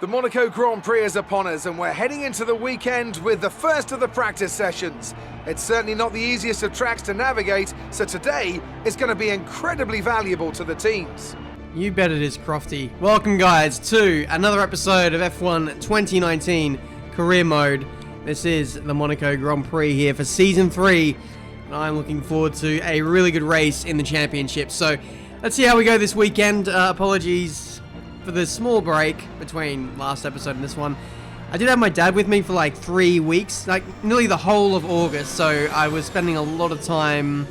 The Monaco Grand Prix is upon us and we're heading into the weekend with the first of the practice sessions. It's certainly not the easiest of tracks to navigate, so today is going to be incredibly valuable to the teams. You bet it is, Crofty. Welcome, guys, to another episode of F1 2019 Career Mode. This is the Monaco Grand Prix here for Season 3, and I'm looking forward to a really good race in the championship. So, let's see how we go this weekend. Apologies for the small break between last episode and this one. I did have my dad with me for like 3 weeks, like nearly the whole of August, so I was spending a lot of time.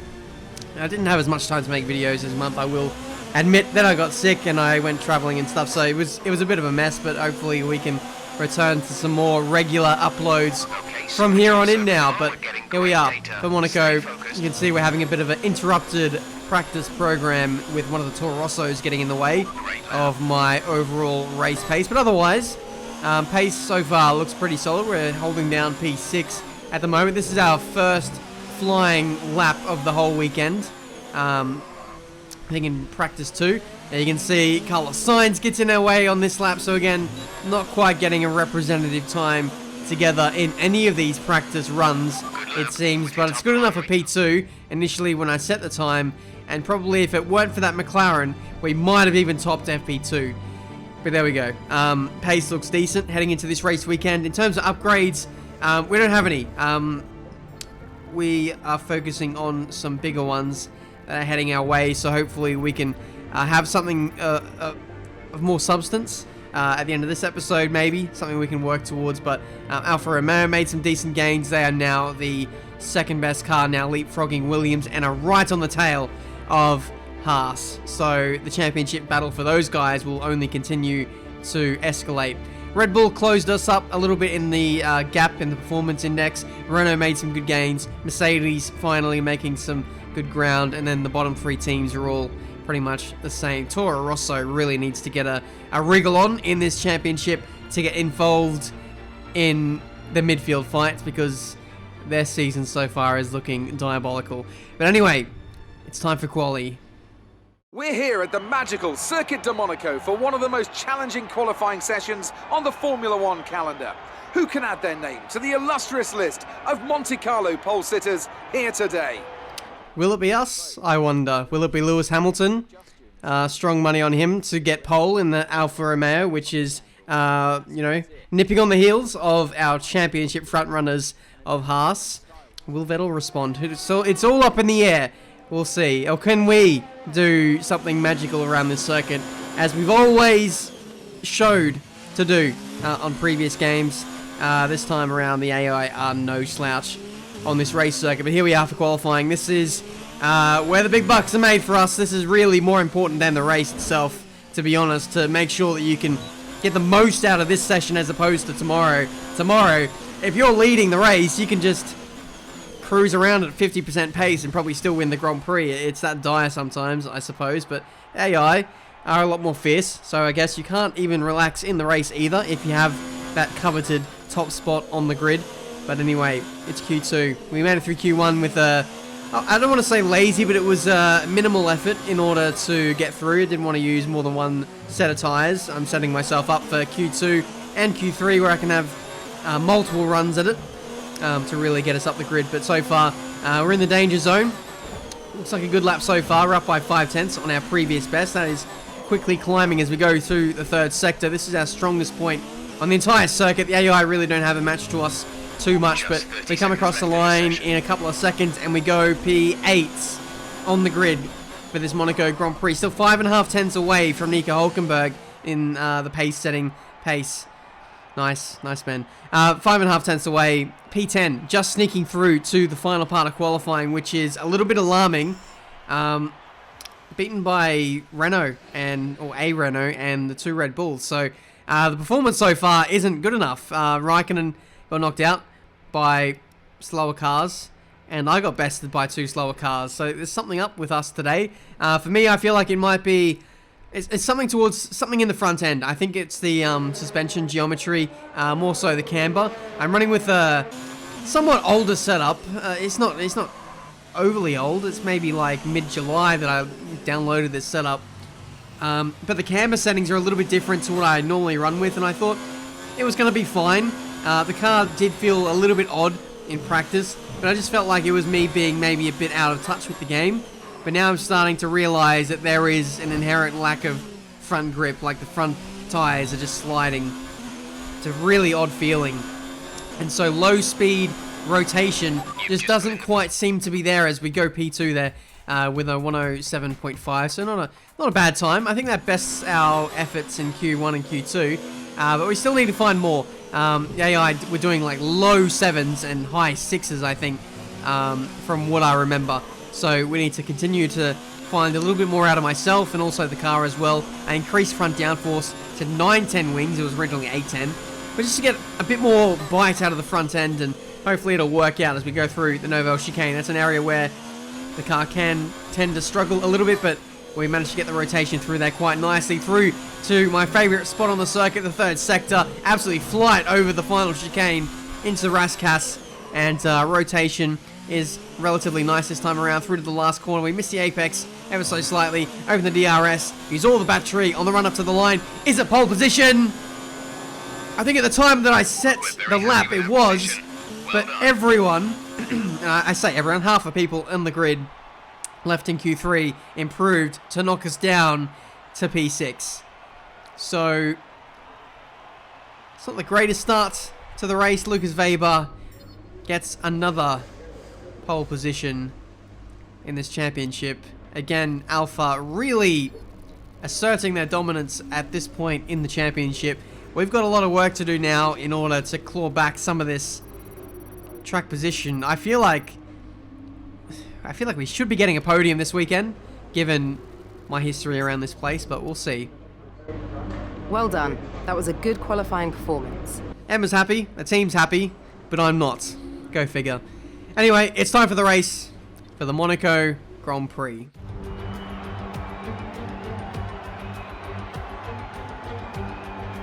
I didn't have as much time to make videos this month, I will admit. That I got sick and I went traveling and stuff, so it was a bit of a mess, but hopefully we can return to some more regular uploads from here on in now. But here we are for Monaco. You can see we're having a bit of an interrupted practice program with one of the Toro Rossos getting in the way of my overall race pace, but otherwise pace so far looks pretty solid. We're holding down P6 at the moment. This is our first flying lap of the whole weekend. I think in practice 2, you can see Carlos Sainz gets in our way on this lap, so again, not quite getting a representative time together in any of these practice runs, it seems, but it's good enough for P2 initially when I set the time, and probably if it weren't for that McLaren, we might have even topped FP2. But there we go. Pace looks decent heading into this race weekend. In terms of upgrades, we don't have any. We are focusing on some bigger ones that are heading our way, so hopefully we can have something of more substance at the end of this episode, maybe. Something we can work towards, but Alfa Romeo made some decent gains. They are now the second best car, now leapfrogging Williams, and are right on the tail of Haas. So the championship battle for those guys will only continue to escalate. Red Bull closed us up a little bit in the gap in the performance index. Renault made some good gains. Mercedes finally making some good ground, and then the bottom 3 teams are all pretty much the same. Toro Rosso really needs to get a wriggle on in this championship to get involved in the midfield fights, because their season so far is looking diabolical. But anyway, it's time for quali. We're here at the magical Circuit de Monaco for one of the most challenging qualifying sessions on the Formula One calendar. Who can add their name to the illustrious list of Monte-Carlo pole sitters here today? Will it be us? I wonder. Will it be Lewis Hamilton? Strong money on him to get pole in the Alfa Romeo, which is, nipping on the heels of our championship frontrunners of Haas. Will Vettel respond? It's all up in the air. We'll see. Or can we do something magical around this circuit, as we've always showed to do on previous games? This time around, the AI are no slouch on this race circuit. But here we are for qualifying. This is where the big bucks are made for us. This is really more important than the race itself, to be honest, to make sure that you can get the most out of this session as opposed to tomorrow. Tomorrow, if you're leading the race, you can just cruise around at 50% pace and probably still win the Grand Prix. It's that dire sometimes, I suppose, but AI are a lot more fierce, so I guess you can't even relax in the race either if you have that coveted top spot on the grid. But anyway, it's Q2. We made it through Q1 with I don't want to say lazy, but it was minimal effort in order to get through. Didn't want to use more than one set of tyres. I'm setting myself up for Q2 and Q3 where I can have multiple runs at it to really get us up the grid. But so far, we're in the danger zone. Looks like a good lap so far. We're up by 5/10 on our previous best. That is quickly climbing as we go through the third sector. This is our strongest point on the entire circuit. The AI really don't have a match to us too much, but we come across the line in a couple of seconds and we go P8 on the grid for this Monaco Grand Prix. Still 5.5 tenths away from Nico Hülkenberg in the pace setting pace. Nice, man. 5.5 tenths away. P10 just sneaking through to the final part of qualifying, which is a little bit alarming. Beaten by Renault and the 2 Red Bulls. So the performance so far isn't good enough. Raikkonen got knocked out by slower cars, and I got bested by 2 slower cars. So there's something up with us today. For me, I feel like it might be it's something towards something in the front end. I think it's the suspension geometry, more so the camber. I'm running with a somewhat older setup. It's not overly old. It's maybe like mid-July that I downloaded this setup. But the camber settings are a little bit different to what I normally run with, and I thought it was going to be fine. The car did feel a little bit odd in practice, but I just felt like it was me being maybe a bit out of touch with the game. But now I'm starting to realize that there is an inherent lack of front grip, like the front tires are just sliding. It's a really odd feeling. And so low speed rotation just doesn't quite seem to be there as we go P2 there with a 107.5. So not a bad time. I think that bests our efforts in Q1 and Q2. But we still need to find more. The AI, we're doing like low 7s and high 6s, I think, from what I remember. So we need to continue to find a little bit more out of myself and also the car as well. I increased front downforce to 910 wings. It was originally 810. But just to get a bit more bite out of the front end, and hopefully it'll work out as we go through the Nouvelle chicane. That's an area where the car can tend to struggle a little bit, but we managed to get the rotation through there quite nicely. Through to my favourite spot on the circuit, the third sector. Absolutely flight over the final chicane into Rascasse, and rotation is relatively nice this time around. Through to the last corner, we missed the apex ever so slightly. Open the DRS, use all the battery on the run up to the line. Is it pole position? I think at the time that I set the lap it was, but everyone, I say everyone, half the people in the grid left in Q3 improved to knock us down to P6. So, it's not the greatest start to the race. Lucas Weber gets another pole position in this championship. Again, Alpha really asserting their dominance at this point in the championship. We've got a lot of work to do now in order to claw back some of this track position. I feel like we should be getting a podium this weekend, given my history around this place, but we'll see. Well done. That was a good qualifying performance. Emma's happy, the team's happy, but I'm not. Go figure. Anyway, it's time for the race for the Monaco Grand Prix.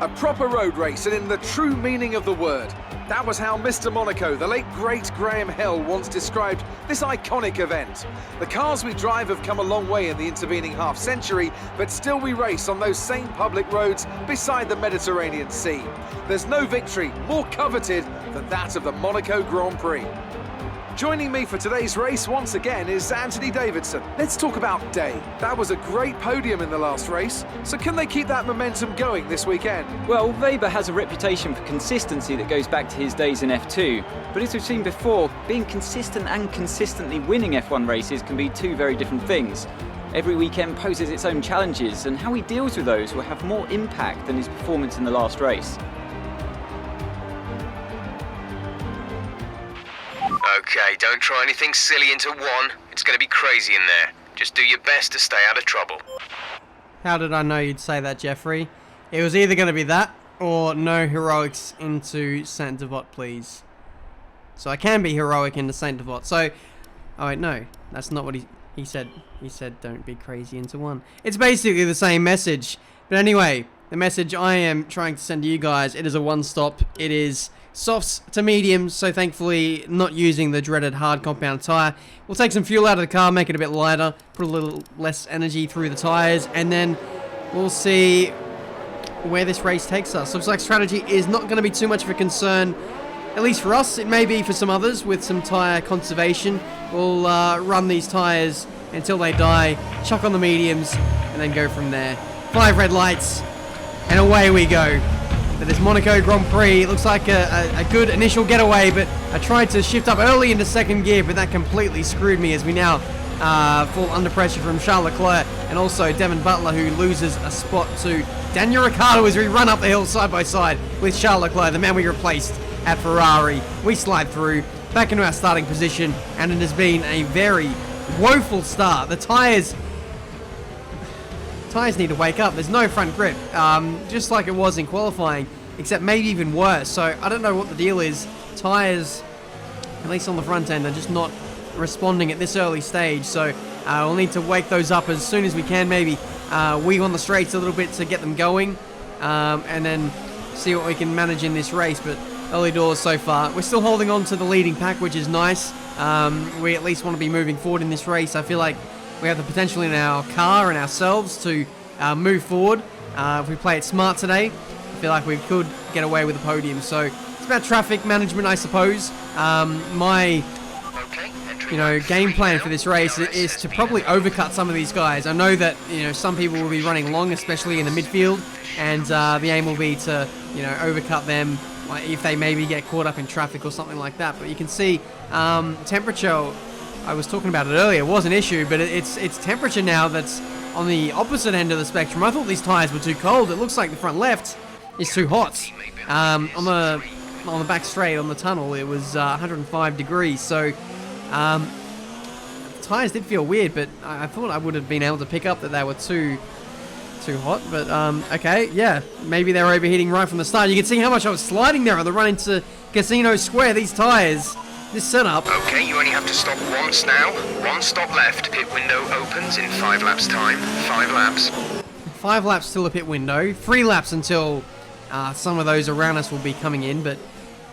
A proper road race, and in the true meaning of the word. That was how Mr. Monaco, the late great Graham Hill, once described this iconic event. The cars we drive have come a long way in the intervening half-century, but still we race on those same public roads beside the Mediterranean Sea. There's no victory more coveted than that of the Monaco Grand Prix. Joining me for today's race once again is Anthony Davidson. Let's talk about Day. That was a great podium in the last race, so can they keep that momentum going this weekend? Well, Weber has a reputation for consistency that goes back to his days in F2, but as we've seen before, being consistent and consistently winning F1 races can be two very different things. Every weekend poses its own challenges, and how he deals with those will have more impact than his performance in the last race. Okay, don't try anything silly into one. It's going to be crazy in there. Just do your best to stay out of trouble. How did I know you'd say that, Jeffrey? It was either going to be that, or no heroics into Saint Devote, please. So I can be heroic into Saint Devote. So, oh wait, no. That's not what he said. He said don't be crazy into one. It's basically the same message. But anyway, the message I am trying to send to you guys, it is a one-stop. It is softs to mediums, so thankfully not using the dreaded hard compound tyre. We'll take some fuel out of the car, make it a bit lighter, put a little less energy through the tyres, and then we'll see where this race takes us. Looks like strategy is not going to be too much of a concern, at least for us. It may be for some others with some tyre conservation. We'll run these tyres until they die, chuck on the mediums, and then go from there. 5 red lights, and away we go. For this Monaco Grand Prix, it looks like a good initial getaway, but I tried to shift up early into second gear, but that completely screwed me as we now fall under pressure from Charles Leclerc and also Devin Butler, who loses a spot to Daniel Ricciardo as we run up the hill side by side with Charles Leclerc, the man we replaced at Ferrari. We slide through, back into our starting position, and it has been a very woeful start. The tyres need to wake up. There's no front grip, just like it was in qualifying, except maybe even worse. So I don't know what the deal is. Tyres, at least on the front end, are just not responding at this early stage. So we'll need to wake those up as soon as we can. Maybe weave on the straights a little bit to get them going, and then see what we can manage in this race. But early doors so far. We're still holding on to the leading pack, which is nice. We at least want to be moving forward in this race. I feel like we have the potential in our car and ourselves to move forward. If we play it smart today, I feel like we could get away with a podium. So it's about traffic management, I suppose. My game plan for this race is to probably overcut some of these guys. I know that some people will be running long, especially in the midfield, and the aim will be to overcut them if they maybe get caught up in traffic or something like that. But you can see temperature. I was talking about it earlier. Was an issue, but it's temperature now that's on the opposite end of the spectrum. I thought these tires were too cold. It looks like the front left is too hot. On the back straight on the tunnel, it was 105 degrees. So the tires did feel weird, but I thought I would have been able to pick up that they were too hot. But okay, yeah, maybe they were overheating right from the start. You can see how much I was sliding there on the run into Casino Square. These tires, this setup. Okay, you only have to stop once now. One stop left. Pit window opens in 5 laps time. 5 laps. 5 laps till the pit window. 3 laps until some of those around us will be coming in. But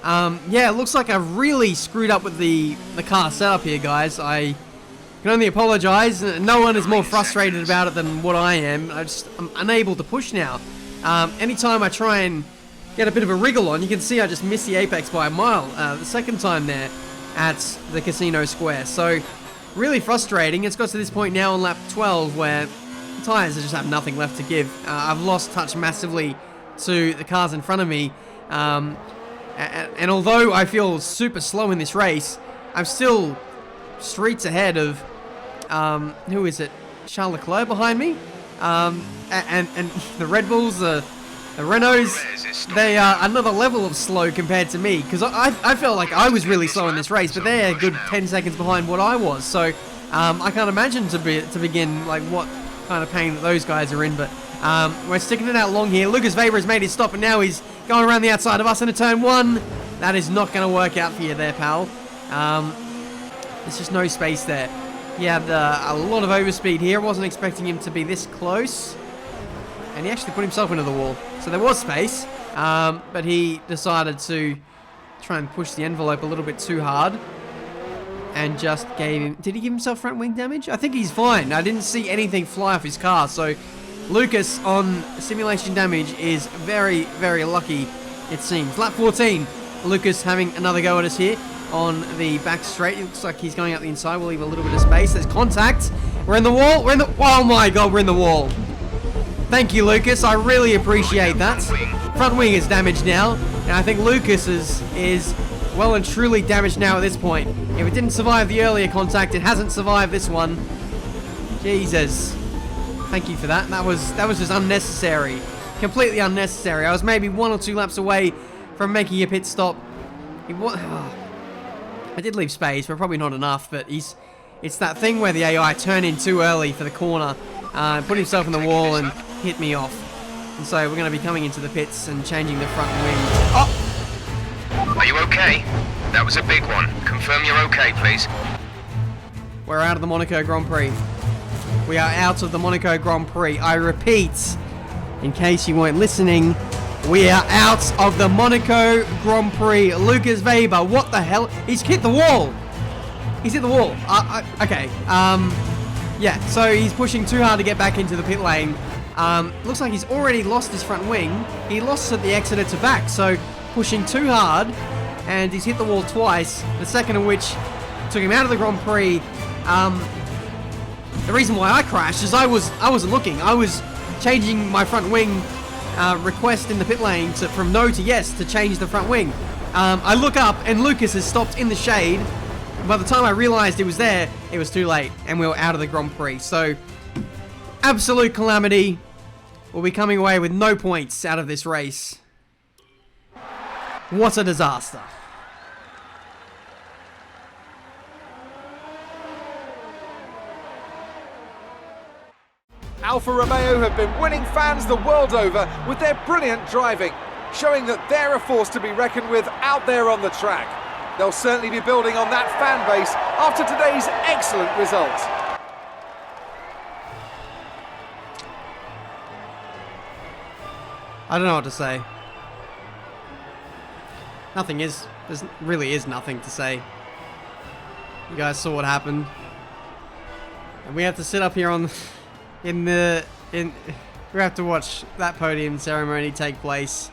yeah, it looks like I've really screwed up with the car setup here, guys. I can only apologize. No one is more frustrated about it than what I am. I'm unable to push now. Anytime I try and get a bit of a wriggle on, you can see I just missed the apex by a mile the second time there at the Casino Square. So really frustrating. It's got to this point now on lap 12 where the tires just have nothing left to give. I've lost touch massively to the cars in front of me. And although I feel super slow in this race, I'm still streets ahead of, who is it? Charles Leclerc behind me. And the Red Bulls, the Renaults, they are another level of slow compared to me, because I felt like I was really slow in this race, but they're a good 10 seconds behind what I was. So I can't imagine to begin like what kind of pain that those guys are in. But we're sticking it out long here. Lucas Weber has made his stop, and now he's going around the outside of us into turn 1. That is not going to work out for you there, pal. There's just no space there. He had a lot of overspeed here. Wasn't expecting him to be this close. And he actually put himself into the wall. So there was space. But he decided to try and push the envelope a little bit too hard. And just gave him... Did he give himself front wing damage? I think he's fine. I didn't see anything fly off his car. So Lucas on simulation damage is very, very lucky, it seems. Lap 14. Lucas having another go at us here on the back straight. It looks like he's going out the inside. We'll leave a little bit of space. There's contact. We're in the wall. Oh my god, we're in the wall. Thank you, Lucas. I really appreciate that. Front wing is damaged now, and I think Lucas is well and truly damaged now at this point. If it didn't survive the earlier contact, it hasn't survived this one. Jesus. Thank you for that. That was just unnecessary. Completely unnecessary. I was maybe 1 or 2 laps away from making a pit stop. I did leave space, but probably not enough. But it's that thing where the AI turned in too early for the corner, put himself in the wall and hit me off. And so we're going to be coming into the pits and changing the front wing. Oh! Are you okay? That was a big one. Confirm you're okay, please. We're out of the Monaco Grand Prix. We are out of the Monaco Grand Prix. I repeat, in case you weren't listening, we are out of the Monaco Grand Prix. Lucas Weber, what the hell? He's hit the wall. He's hit the wall. Okay. Yeah, so he's pushing too hard to get back into the pit lane. Looks like he's already lost his front wing. He lost at the exit to back, so pushing too hard, and he's hit the wall twice, the second of which took him out of the Grand Prix. The reason why I crashed is I wasn't looking. I was changing my front wing request in the pit lane from no to yes to change the front wing. I look up and Lucas has stopped in the shade. By the time I realized it was there, it was too late and we were out of the Grand Prix. So, absolute calamity. We'll be coming away with no points out of this race. What a disaster. Alfa Romeo have been winning fans the world over with their brilliant driving, showing that they're a force to be reckoned with out there on the track. They'll certainly be building on that fan base after today's excellent result. I don't know what to say. There really is nothing to say. You guys saw what happened. And we have to sit up here we have to watch that podium ceremony take place,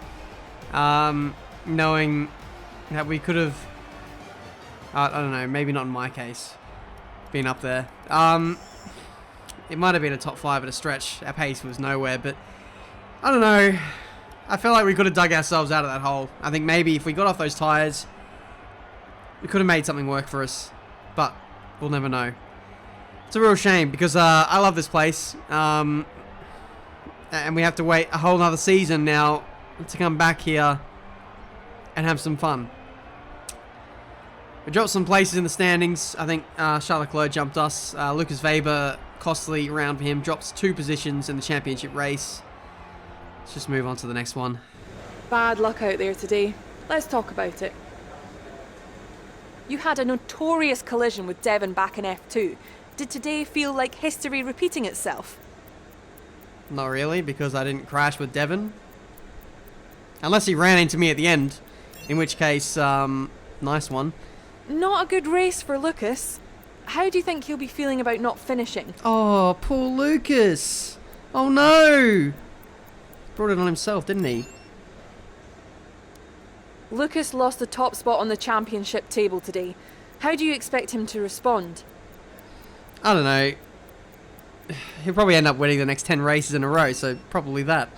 knowing that we could have, I don't know, maybe not in my case, been up there. It might have been a top 5 at a stretch. Our pace was nowhere, but I don't know. I feel like we could have dug ourselves out of that hole. I think maybe if we got off those tyres, we could have made something work for us, but we'll never know. It's a real shame because I love this place, and we have to wait a whole nother season now to come back here and have some fun. We dropped some places in the standings. I think Charles Leclerc jumped us. Lucas Weber, costly round for him, drops 2 positions in the championship race. Let's just move on to the next one. Bad luck out there today. Let's talk about it. You had a notorious collision with Devon back in F2. Did today feel like history repeating itself? Not really, because I didn't crash with Devon. Unless he ran into me at the end, in which case, nice one. Not a good race for Lucas. How do you think he'll be feeling about not finishing? Oh, poor Lucas. Oh no. Brought it on himself, didn't he? Lucas lost the top spot on the championship table today. How do you expect him to respond? I don't know. He'll probably end up winning the next 10 races in a row, so probably that.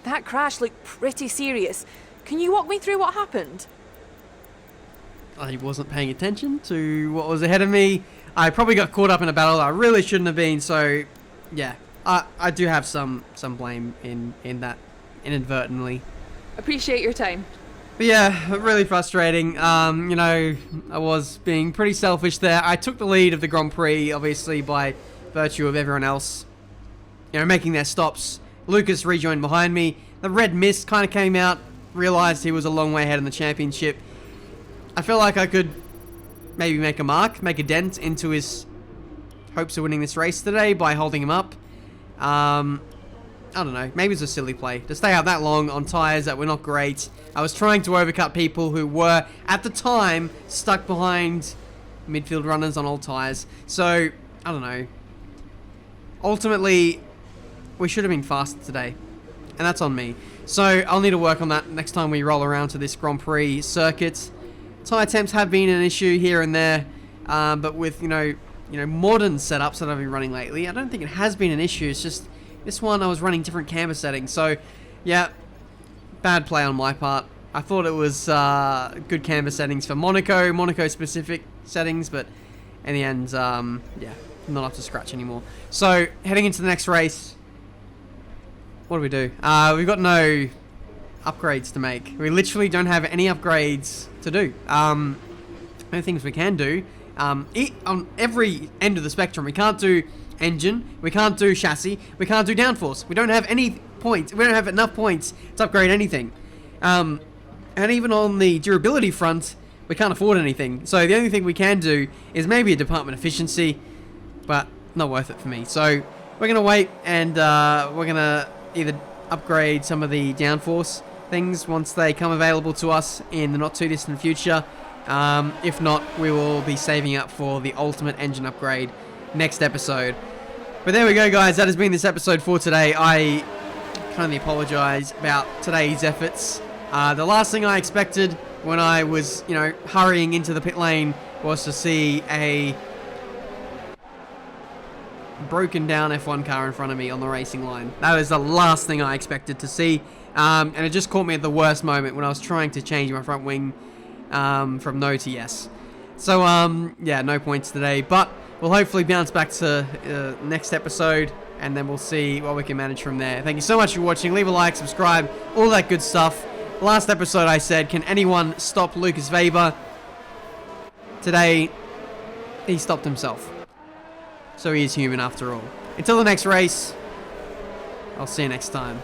That crash looked pretty serious. Can you walk me through what happened? I wasn't paying attention to what was ahead of me. I probably got caught up in a battle that I really shouldn't have been, so yeah. I do have some blame in that inadvertently. Appreciate your time. But yeah, really frustrating. You know, I was being pretty selfish there. I took the lead of the Grand Prix, obviously, by virtue of everyone else, you know, making their stops. Lucas rejoined behind me. The red mist kind of came out, realized he was a long way ahead in the championship. I feel like I could maybe make a mark, make a dent into his hopes of winning this race today by holding him up. I don't know, maybe it's a silly play to stay out that long on tyres that were not great. I was trying to overcut people who were, at the time, stuck behind midfield runners on old tyres. So, I don't know. Ultimately, we should have been faster today, and that's on me. So, I'll need to work on that next time we roll around to this Grand Prix circuit. Tyre temps have been an issue here and there, but with, you know, modern setups that I've been running lately, I don't think it has been an issue. It's just this one I was running different camber settings. So, yeah, bad play on my part. I thought it was good camber settings for Monaco specific settings, but in the end, yeah, not up to scratch anymore. So, heading into the next race, what do? We've got no upgrades to make. We literally don't have any upgrades to do. No things we can do. On every end of the spectrum, we can't do engine, we can't do chassis, we can't do downforce. We don't have any points. We don't have enough points to upgrade anything. And even on the durability front, we can't afford anything. So the only thing we can do is maybe a department efficiency, but not worth it for me. So we're going to wait, and we're going to either upgrade some of the downforce things once they come available to us in the not too distant future. If not, we will be saving up for the ultimate engine upgrade next episode. But there we go, guys. That has been this episode for today. I can only apologize about today's efforts. The last thing I expected when I was, you know, hurrying into the pit lane was to see a broken down F1 car in front of me on the racing line. That was the last thing I expected to see. And it just caught me at the worst moment when I was trying to change my front wing from no to yes. So, yeah, no points today, but we'll hopefully bounce back to next episode, and then we'll see what we can manage from there. Thank you so much for watching. Leave a like, subscribe, all that good stuff. Last episode I said, can anyone stop Lucas Weber? Today, he stopped himself. So he is human after all. Until the next race, I'll see you next time.